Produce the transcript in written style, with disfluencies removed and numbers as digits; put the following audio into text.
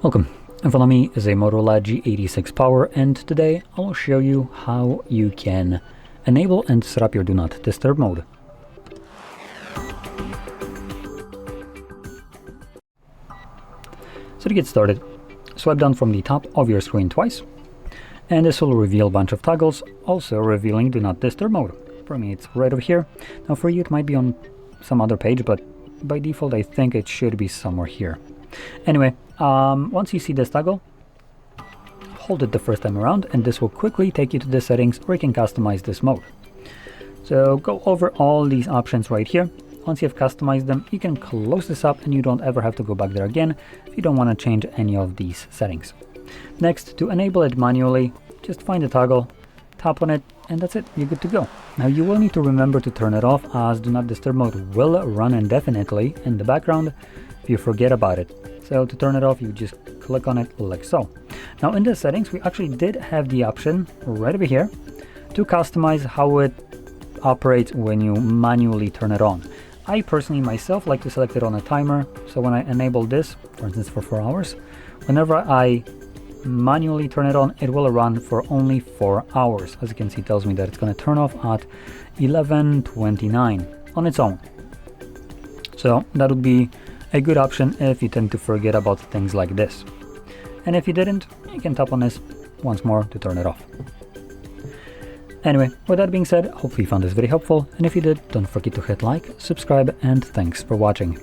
Welcome. In front of me is a Motorola G86 Power, and today I will show you how you can enable and set up your Do Not Disturb mode. So to get started, swipe down from the top of your screen twice, and this will reveal a bunch of toggles, also revealing Do Not Disturb mode. For me it's right over here. Now for you it might be on some other page, but by default I think it should be somewhere here. Anyway, once you see this toggle, hold it the first time around and this will quickly take you to the settings where you can customize this mode. So go over all these options right here. Once you've customized them, you can close this up and you don't ever have to go back there again if you don't want to change any of these settings. Next, to enable it manually, just find the toggle, tap on it, and that's it, you're good to go. Now you will need to remember to turn it off, as Do Not Disturb mode will run indefinitely in the background if you forget about it. So to turn it off, you just click on it like so. Now in the settings, we actually did have the option right over here to customize how it operates when you manually turn it on. I personally myself like to select it on a timer, so when I enable this, for instance for 4 hours, whenever I manually turn it on, it will run for only 4 hours. As you can see, it tells me that it's going to turn off at 11:29 on its own. So that would be a good option if you tend to forget about things like this. And if you didn't, you can tap on this once more to turn it off. Anyway, with that being said, hopefully you found this very helpful, and if you did, don't forget to hit like, subscribe, and thanks for watching.